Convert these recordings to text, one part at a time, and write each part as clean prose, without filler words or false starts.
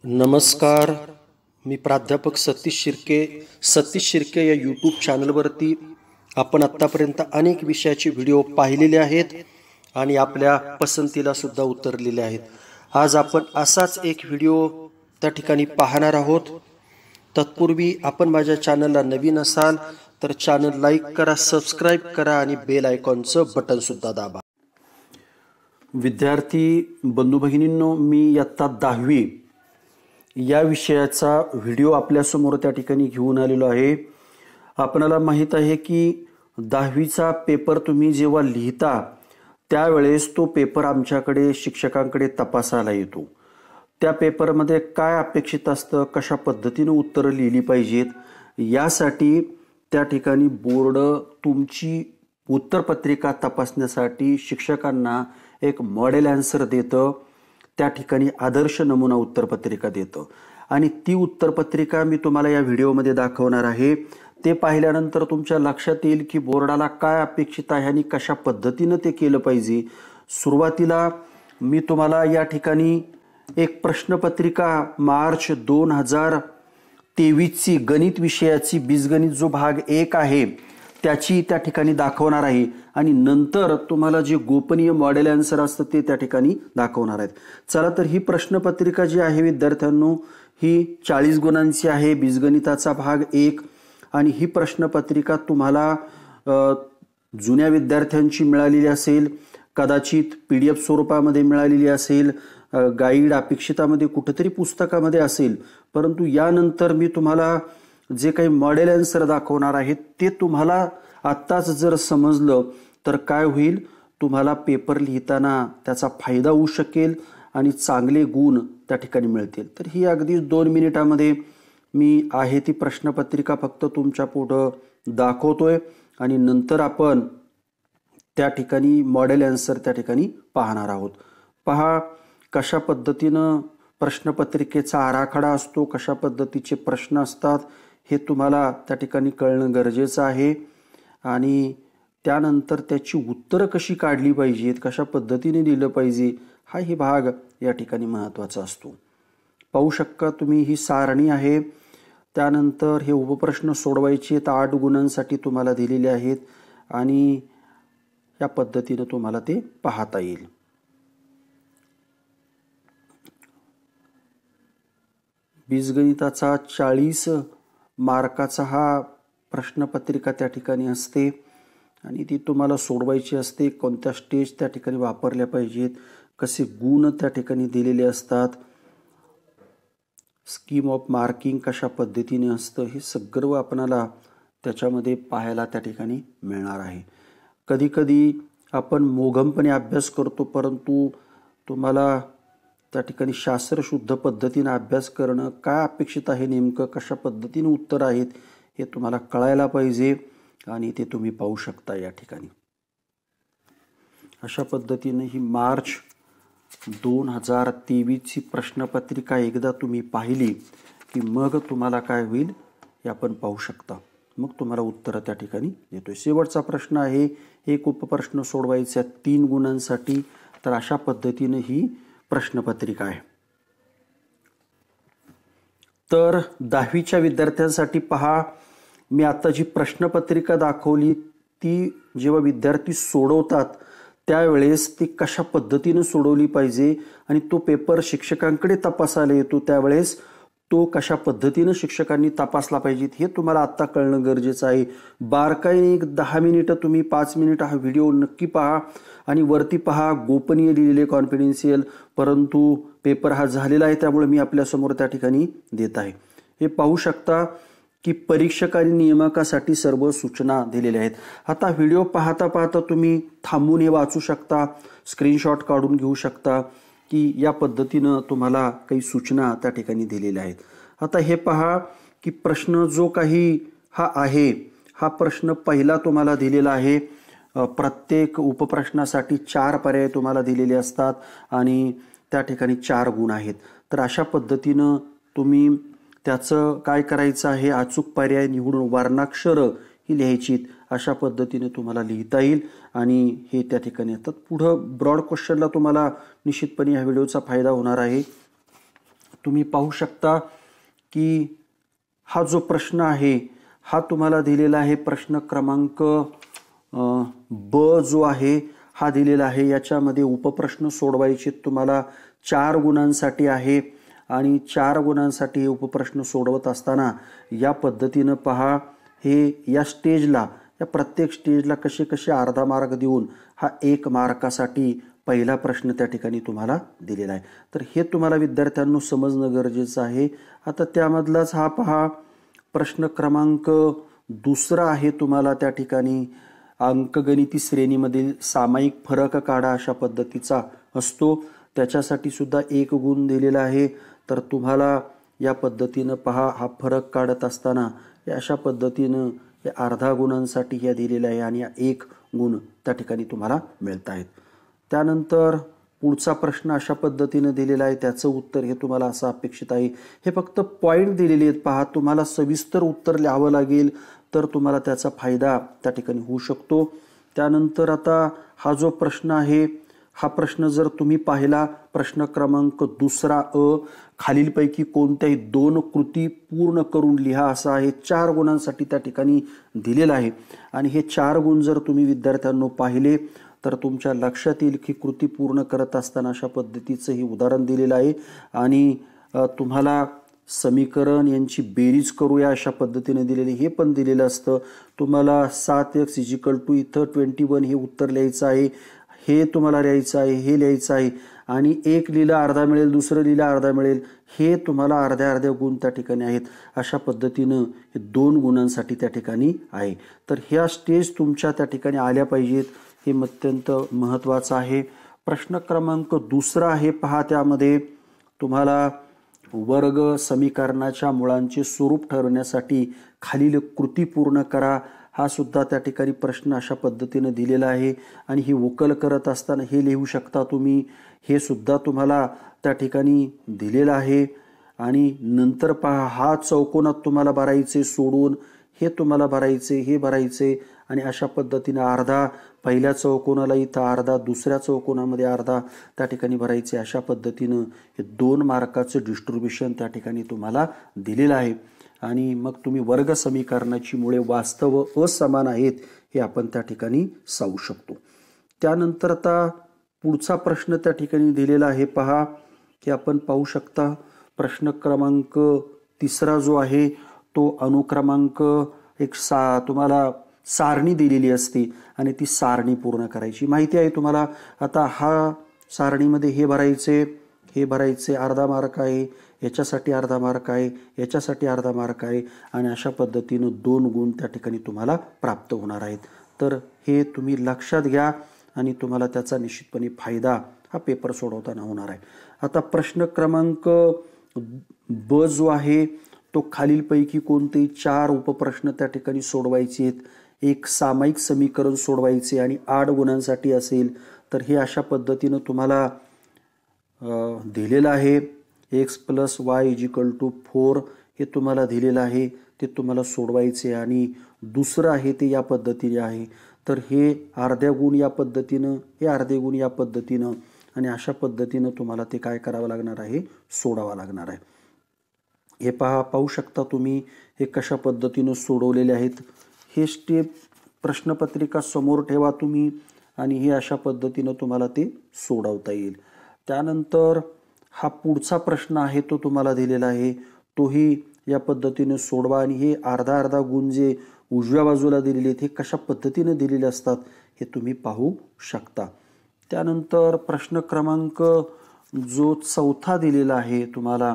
नमस्कार. मी प्राध्यापक सतीश शिर्के या यूट्यूब चॅनलवरती आपण आत्तापर्यंत अनेक विषयाचे व्हिडिओ पाहिलेले आहेत आणि आपल्या पसंतीला सुद्धा उतरलेले आहेत. आज आपण असाच एक व्हिडिओ त्या ठिकाणी पाहणार आहोत. तत्पूर्वी आपण माझ्या चॅनलला नवीन असाल तर चॅनल लाईक करा, सबस्क्राईब करा आणि बेल आयकॉनचं बटन सुद्धा दाबा. विद्यार्थी बंधू भगिनींनो, मी इयत्ता 10वी या विषयाचा व्हिडिओ आपल्यासमोर त्या ठिकाणी घेऊन आलेलो आहे. आपणाला माहीत आहे की 10वीचा पेपर तुम्ही जेव्हा लिहिता त्यावेळेस तो पेपर आमच्याकडे शिक्षकांकडे तपासायला येतो. त्या पेपरमध्ये काय अपेक्षित असतं, कशा पद्धतीने उत्तरं लिहिली पाहिजेत, यासाठी त्या ठिकाणी बोर्ड तुमची उत्तरपत्रिका तपासण्यासाठी शिक्षकांना एक मॉडेल आन्सर देतं. त्या ठिकाणी आदर्श नमुना उत्तरपत्रिका देतं आणि ती उत्तरपत्रिका मी तुम्हाला या व्हिडिओमध्ये दाखवणार आहे. ते पाहिल्यानंतर तुमच्या लक्षात येईल की बोर्डाला काय अपेक्षित आहे आणि कशा पद्धतीनं ते केलं पाहिजे. सुरुवातीला मी तुम्हाला या ठिकाणी एक प्रश्नपत्रिका मार्च 2023ची गणित विषयाची बीजगणित जो भाग 1 आहे त्याची त्या ठिकाणी दाखवणार आहे आणि नंतर तुम्हाला जे गोपनीय मॉडेल आन्सर असतं ते त्या ठिकाणी दाखवणार आहेत. चला तर ही प्रश्नपत्रिका जी आहे विद्यार्थ्यांनो, ही 40 गुणांची आहे, बीजगणिताचा भाग 1. आणि ही प्रश्नपत्रिका तुम्हाला जुन्या विद्यार्थ्यांची मिळालेली असेल, कदाचित PDF स्वरूपामध्ये मिळालेली असेल, गाईड अपेक्षितामध्ये कुठेतरी पुस्तकामध्ये असेल. परंतु यानंतर मी तुम्हाला जे काही मॉडेल आन्सर दाखवणार आहे ते तुम्हाला आत्ताच जर समजलं तर काय होईल, तुम्हाला पेपर लिहिताना त्याचा फायदा होऊ शकेल आणि चांगले गुण त्या ठिकाणी मिळतील. तर ही अगदी 2 मिनिटामध्ये मी आहे ती प्रश्नपत्रिका फक्त तुमच्या पुढं दाखवतोय आणि नंतर आपण त्या ठिकाणी मॉडेल आन्सर त्या ठिकाणी पाहणार आहोत. पहा कशा पद्धतीनं प्रश्नपत्रिकेचा आराखडा असतो, कशा पद्धतीचे प्रश्न असतात हे तुम्हाला त्या ठिकाणी कळणं गरजेचं आहे. आणि त्यानंतर त्याची उत्तरं कशी काढली पाहिजेत, कशा पद्धतीने लिहिलं पाहिजे, हाही भाग या ठिकाणी महत्त्वाचा असतो. पाहू शकता तुम्ही ही सारणी आहे. त्यानंतर हे उपप्रश्न सोडवायचे तर 8 गुणांसाठी तुम्हाला दिलेले आहेत आणि या पद्धतीनं तुम्हाला ते पाहता येईल. बीजगणिताचा 40 मार्काचा हा प्रश्नपत्रिका त्या ठिकाणी असते आणि ती तुम्हाला सोडवायची असते. कोणत्या स्टेज त्या ठिकाणी वापरल्या पाहिजेत, कसे गुण त्या ठिकाणी दिलेले असतात, स्कीम ऑफ मार्किंग कशा पद्धतीने असतं, हे सगळं आपणाला त्याच्यामध्ये पाहायला त्या ठिकाणी मिळणार आहे. कधी कधी आपण मोघमपणे अभ्यास करतो, परंतु तुम्हाला त्या ठिकाणी शास्त्रशुद्ध पद्धतीने अभ्यास करणं, काय अपेक्षित आहे नेमकं, कशा पद्धतीने उत्तर आहेत हे तुम्हाला कळायला पाहिजे आणि ते तुम्ही पाहू शकता या ठिकाणी. अशा पद्धतीने ही मार्च 2023ची प्रश्नपत्रिका एकदा तुम्ही पाहिली की मग तुम्हाला काय होईल हे आपण पाहू शकता. मग तुम्हाला उत्तरं त्या ठिकाणी येतोय. शेवटचा प्रश्न आहे, एक उपप्रश्न सोडवायचा 3 गुणांसाठी. तर अशा पद्धतीने ही प्रश्नपत्रिका आहे. तर 10वीच्या विद्यार्थ्यांसाठी पहा, मी आता जी प्रश्नपत्रिका दाखवली ती जेव्हा विद्यार्थी सोडवतात त्यावेळेस ती कशा पद्धतीने सोडवली पाहिजे आणि तो पेपर शिक्षकांकडे तपासायला येतो त्यावेळेस तो कशा पद्धतीने शिक्षकांनी तपासला पाहिजे हे तुम्हाला आत्ता कळणं गरजेचं आहे. बारकाईने एक 10 मिनिटं तुम्ही 5 मिनिटं हा व्हिडिओ नक्की पहा आणि वरती पहा गोपनीय लिहिलेले कॉन्फिडेन्शियल, परंतु पेपर हा झालेला आहे त्यामुळे मी आपल्यासमोर त्या ठिकाणी देत आहे. हे पाहू शकता की परीक्षक आणि नियामकासाठी सर्व सूचना दिलेल्या आहेत. आता व्हिडिओ पाहता पाहता तुम्ही थांबून हे वाचू शकता, स्क्रीनशॉट काढून घेऊ शकता की या पद्धतीनं तुम्हाला काही सूचना त्या ठिकाणी दिलेल्या आहेत. आता हे पहा की प्रश्न जो काही हा आहे, हा प्रश्न पहिला तुम्हाला दिलेला आहे. प्रत्येक उपप्रश्नासाठी 4 पर्याय तुम्हाला दिलेले असतात आणि त्या ठिकाणी 4 गुण आहेत. तर अशा पद्धतीनं तुम्ही त्याचं काय करायचं आहे, अचूक पर्याय निवडून वर्णाक्षरं ही लिहायची. अशा पद्धतीने तुम्हाला लिहिता येईल आणि हे त्या ठिकाणी येतात. पुढं ब्रॉड क्वेश्चनला तुम्हाला निश्चितपणे ह्या व्हिडिओचा फायदा होणार आहे. तुम्ही पाहू शकता की हा जो प्रश्न आहे हा तुम्हाला दिलेला आहे प्रश्न क्रमांक ब जो आहे हा दिलेला आहे। याच्यामध्ये उपप्रश्न सोडवायचे तुम्हाला 4 गुणांसाठी आहे आणि 4 गुणांसाठी हे उपप्रश्न सोडवत असताना या पद्धतीनं पहा, हे या स्टेजला या प्रत्येक स्टेजला कसे कसे अर्धा मार्क देऊन हा 1 मार्कासाठी पहिला प्रश्न त्या ठिकाणी तुम्हाला दिलेला आहे। तर हे तुम्हाला विद्यार्थ्यांनो समजणं गरजेचं आहे। आता त्यामधलाच हा पहा प्रश्न क्रमांक 2 आहे तुम्हाला त्या ठिकाणी अंकगणिती श्रेणीमधील सामायिक फरक काढा अशा पद्धतीचा असतो। त्याच्यासाठी सुद्धा 1 गुण दिलेला आहे। तर तुम्हाला या पद्धतीनं पहा हा फरक काढत असताना अशा पद्धतीनं या अर्धा गुणांसाठी या दिलेला आहे आणि 1 गुण त्या ठिकाणी तुम्हाला मिळत आहेत। त्यानंतर पुढचा प्रश्न अशा पद्धतीनं दिलेला आहे, त्याचं उत्तर हे तुम्हाला असं अपेक्षित आहे। हे फक्त पॉईंट दिलेले आहेत पहा, तुम्हाला सविस्तर उत्तर लिहावं लागेल तर तुम्हाला त्याचा फायदा त्या ठिकाणी होऊ शकतो। त्यानंतर आता हा जो प्रश्न आहे हा प्रश्न जर तुम्ही पाहिला प्रश्न क्रमांक 2 अ, खालीलपैकी कोणत्याही 2 कृती पूर्ण करून लिहा असा आहे। 4 गुणांसाठी त्या ठिकाणी दिलेला आहे आणि हे 4 गुण जर तुम्ही विद्यार्थ्यांनो पाहिले तर तुमच्या लक्षात येईल की कृती पूर्ण करत असताना अशा पद्धतीचं हे उदाहरण दिलेलं आहे आणि तुम्हाला समीकरण यांची बेरीज करूया अशा पद्धतीने दिलेले हे पण दिलेलं असतं। तुम्हाला 7x = इथं 21 हे उत्तर लिहायचं आहे, हे तुम्हाला लिहायचं आहे, हे लिहायचं आहे आणि एक लिहिलं अर्धा मिळेल, दुसरं लिहिलं अर्धा मिळेल, हे तुम्हाला अर्ध्या अर्ध्या गुण त्या ठिकाणी आहेत। अशा पद्धतीनं हे 2 गुणांसाठी त्या ठिकाणी आहे। तर ह्या स्टेज तुमच्या त्या ठिकाणी आल्या पाहिजेत, हे अत्यंत महत्त्वाचं आहे। प्रश्न क्रमांक 2 आहे पहा, त्यामध्ये तुम्हाला वर्ग समीकरणाच्या मुळांचे स्वरूप ठरवण्यासाठी खालील कृती पूर्ण करा हा सुद्धा त्या ठिकाणी प्रश्न अशा पद्धतीने दिलेला आहे आणि ही उकल करत असताना हे लिहू शकता तुम्ही, हे सुद्धा तुम्हाला त्या ठिकाणी दिलेलं आहे। आणि नंतर पहा हा चौकोनात तुम्हाला भरायचे सोडून हे तुम्हाला भरायचे, हे भरायचे आणि अशा पद्धतीने अर्धा पहिल्या चौकोनाला इथं अर्धा, दुसऱ्या चौकोनामध्ये अर्धा त्या ठिकाणी भरायचे। अशा पद्धतीनं हे 2 मार्काचं डिस्ट्रीब्युशन त्या ठिकाणी तुम्हाला दिलेलं आहे आणि मग तुम्ही वर्ग समीकरणाची मुळे वास्तव व असमान आहेत हे आपण त्या ठिकाणी सांगू शकतो। त्यानंतर आता पुढचा प्रश्न त्या ठिकाणी दिलेला आहे पहा, की आपण पाहू शकता प्रश्न क्रमांक 3 जो आहे तो अनुक्रमांक तुम्हाला सारणी दिलेली असते आणि ती सारणी पूर्ण करायची माहिती आहे तुम्हाला। आता हा सारणीमध्ये हे भरायचे, हे भरायचे, अर्धा मार्क आहे, याच्यासाठी अर्धा मार्क आहे, याच्यासाठी अर्धा मार्क आहे आणि अशा पद्धतीनं 2 गुण त्या ठिकाणी तुम्हाला प्राप्त होणार आहेत। तर हे तुम्ही लक्षात घ्या आणि तुम्हाला त्याचा निश्चितपणे फायदा हा पेपर सोडवताना होणार आहे। आता प्रश्न क्रमांक ब जो आहे तो खालीलपैकी कोणतेही 4 उपप्रश्न त्या ठिकाणी सोडवायचे आहेत। एक सामायिक समीकरण सोडवायचे आणि 8 गुणांसाठी असेल तर हे अशा पद्धतीनं तुम्हाला दिलेलं आहे। x + y = 4 हे तुम्हाला दिलेलं आहे, ते तुम्हाला सोडवायचे आणि दुसरं आहे ते या पद्धतीने आहे। तर हे अर्ध्या गुण या पद्धतीनं, हे अर्धे गुण या पद्धतीनं आणि अशा पद्धतीनं तुम्हाला ते काय करावं लागणार आहे, सोडावं लागणार आहे। हे पाहू शकता तुम्ही हे कशा पद्धतीनं सोडवलेले आहेत। हे स्टेप प्रश्नपत्रिका समोर ठेवा तुम्ही आणि हे अशा पद्धतीनं तुम्हाला ते सोडवता येईल। त्यानंतर हा पुढचा प्रश्न आहे तो तुम्हाला दिलेला आहे, तोही या पद्धतीने सोडवा आणि हे अर्धा अर्धा गुण जे उजव्या बाजूला दिलेले आहेत हे कशा पद्धतीने दिलेले असतात हे तुम्ही पाहू शकता। त्यानंतर प्रश्न क्रमांक जो 4 दिलेला आहे तुम्हाला,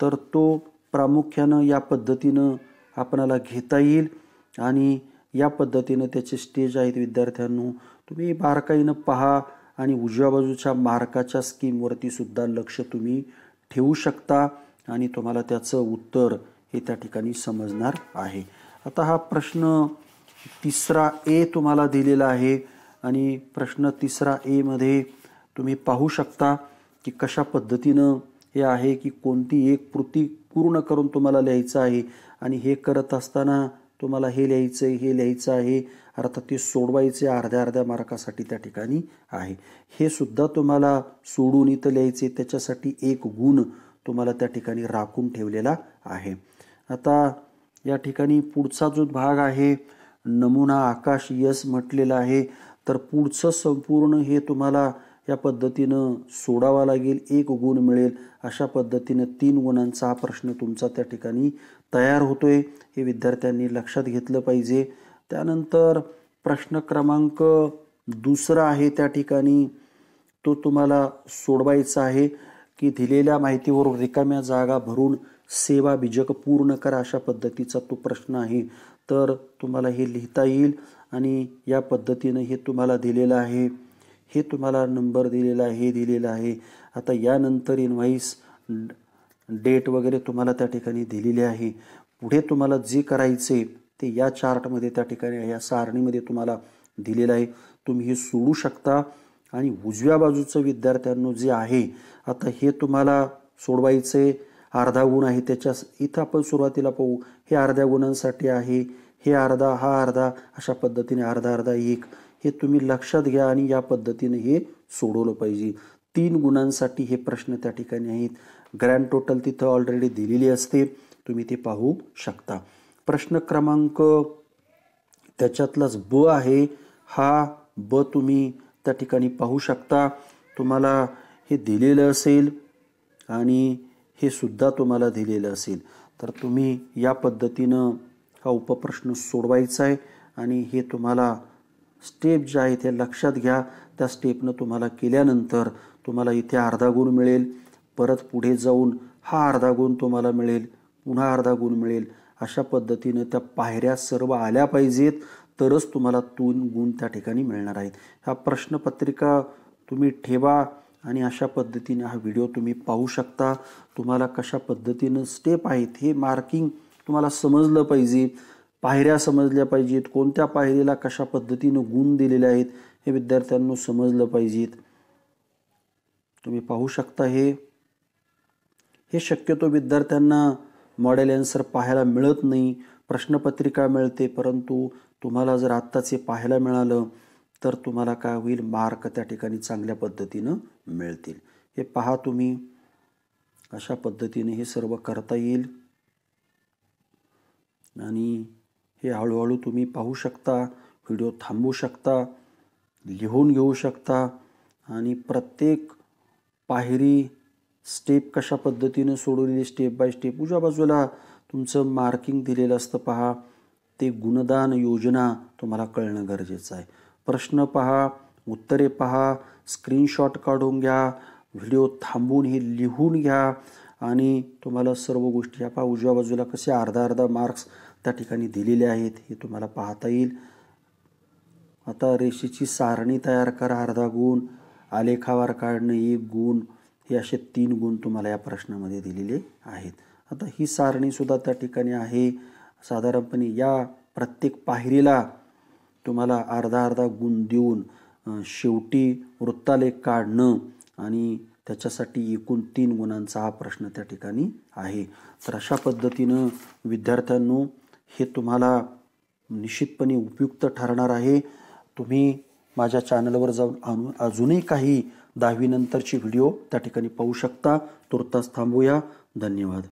तर तो प्रामुख्यानं या पद्धतीनं आपल्याला घेता येईल आणि या पद्धतीनं त्याचे स्टेज आहेत। विद्यार्थ्यांनो तुम्ही बारकाईनं पहा आणि उजव्या बाजूच्या मार्काच्या स्कीमवरती सुद्धा लक्ष तुम्ही ठेवू शकता आणि तुम्हाला त्याचं उत्तर हे त्या ठिकाणी समजणार आहे। आता हा प्रश्न 3 ए तुम्हाला दिलेला आहे आणि प्रश्न 3 ए मध्ये तुम्ही पाहू शकता की कशा पद्धतीनं हे आहे की कोणती एक कृती पूर्ण करून तुम्हाला लिहायचं आहे आणि हे करत असताना तुम्हाला हे लिहायचं आहे, हे लिहायचं आहे, अर्थात ते सोडवायचे अर्ध्या अर्ध्या मार्कासाठी त्या ठिकाणी आहे। हे सुद्धा तुम्हाला सोडून इथं लिहायचे, त्याच्यासाठी 1 गुण तुम्हाला त्या ठिकाणी राखून ठेवलेला आहे. आता या ठिकाणी पुढचा जो भाग आहे, नमुना आकाश यस म्हटलेला आहे. तर पुढचं संपूर्ण हे तुम्हाला या पद्धतीनं सोडावा लागेल, 1 गुण मिळेल. अशा पद्धतीनं 3 गुणांचा हा प्रश्न तुमचा त्या ठिकाणी तयार होतोय. हे विद्यार्थ्यांनी लक्षात घेतलं पाहिजे. त्यानंतर प्रश्न क्रमांक 2 आहे त्या ठिकाणी, तो तुम्हाला सोडवायचा आहे की दिलेल्या माहितीवरून रिकाम्या जागा भरून सेवा बीजक पूर्ण करा. अशा पद्धतीचा तो प्रश्न आहे. तर तुम्हाला हे लिहिता येईल आणि या पद्धतीनं हे तुम्हाला दिलेलं आहे. हे तुम्हाला नंबर दिलेला आहे, हे दिलेलं आहे. आता यानंतर इनव्हॉइस डेट वगैरे तुम्हाला त्या ठिकाणी दिलेली आहे. पुढे तुम्हाला जे करायचे ते या चार्टमध्ये त्या ठिकाणी या सारणीमध्ये तुम्हाला दिलेलं आहे. तुम्ही हे सोडू शकता. आणि उजव्या बाजूचं विद्यार्थ्यांनो जे आहे, आता हे तुम्हाला सोडवायचे अर्धा गुण आहे. त्याच्या इथं आपण सुरुवातीला पाहू, हे अर्ध्या गुणांसाठी आहे, हे अर्धा, हा अर्धा, अशा पद्धतीने अर्धा अर्धा 1 हे तुम्ही लक्षात घ्या आणि या पद्धतीने हे सोडवलं पाहिजे. 3 गुणांसाठी हे प्रश्न त्या ठिकाणी आहेत. ग्रँड टोटल तिथं ऑलरेडी दिलेली असते, तुम्ही ते पाहू शकता. प्रश्न क्रमांक त्याच्यातलाच ब आहे, हा ब तुम्ही त्या ठिकाणी पाहू शकता. तुम्हाला हे दिलेलं असेल आणि हे सुद्धा तुम्हाला दिलेलं असेल. तर तुम्ही या पद्धतीनं हा उपप्रश्न सोडवायचा आहे आणि हे तुम्हाला स्टेप जे आहे ते लक्षात घ्या. त्या स्टेपनं तुम्हाला केल्यानंतर तुम्हाला इथे अर्धा गुण मिळेल. परत पुढे जाऊन हा अर्धा गुण तुम्हाला मिळेल, पुन्हा अर्धा गुण मिळेल. अशा पद्धतीनं त्या पायऱ्या सर्व आल्या पाहिजेत, तरच तुम्हाला 3 गुण त्या ठिकाणी मिळणार आहेत. हा प्रश्नपत्रिका तुम्ही ठेवा आणि अशा पद्धतीने हा व्हिडिओ तुम्ही पाहू शकता. तुम्हाला कशा पद्धतीनं स्टेप आहेत हे मार्किंग तुम्हाला समजलं पाहिजे, पायऱ्या समजल्या पाहिजेत, कोणत्या पायरीला कशा पद्धतीनं गुण दिलेले आहेत हे विद्यार्थ्यांना समजलं पाहिजेत. तुम्ही पाहू शकता. हे शक्यतो विद्यार्थ्यांना मॉडेल आन्सर पाहायला मिळत नाही, प्रश्नपत्रिका मिळते. परंतु तुम्हाला जर आत्ताच हे पाहायला मिळालं तर तुम्हाला काय होईल, मार्क त्या ठिकाणी चांगल्या पद्धतीनं मिळतील. हे पहा तुम्ही, अशा पद्धतीने हे सर्व करता येईल आणि हे हळूहळू तुम्ही पाहू शकता. व्हिडिओ थांबवू शकता, लिहून घेऊ शकता आणि प्रत्येक पायरी स्टेप कशा पद्धतीनं सोडवलेली स्टेप बाय स्टेप उजव्या बाजूला तुमचं मार्किंग दिलेलं असतं. पहा, ते गुणदान योजना तुम्हाला कळणं गरजेचं आहे. प्रश्न पहा, उत्तरे पहा, स्क्रीनशॉट काढून घ्या, व्हिडिओ थांबवून हे लिहून घ्या आणि तुम्हाला सर्व गोष्टी ह्या पहा उजव्या बाजूला कसे अर्धा अर्धा मार्क्स त्या ठिकाणी दिलेले आहेत हे तुम्हाला पाहता येईल. आता रेषेची सारणी तयार करा, अर्धा गुण, आलेखावर काढणं 1 गुण, हे असे 3 गुण तुम्हाला या प्रश्नामध्ये दिलेले आहेत. आता ही सारणी सुद्धा त्या ठिकाणी आहे. साधारणपणे या प्रत्येक पायरीला तुम्हाला अर्धा अर्धा गुण देऊन शेवटी वृत्तालेख काढणं आणि त्याच्यासाठी एकूण 3 गुणांचा हा प्रश्न त्या ठिकाणी आहे. तर अशा पद्धतीनं विद्यार्थ्यांनो हे तुम्हाला निश्चितपणे उपयुक्त ठरणार आहे. तुम्ही माझ्या चॅनलवर जाऊन अजूनही काही 10वी नंतरचे व्हिडिओ त्या ठिकाणी पाहू शकता. तुर्तास थांबूया. धन्यवाद.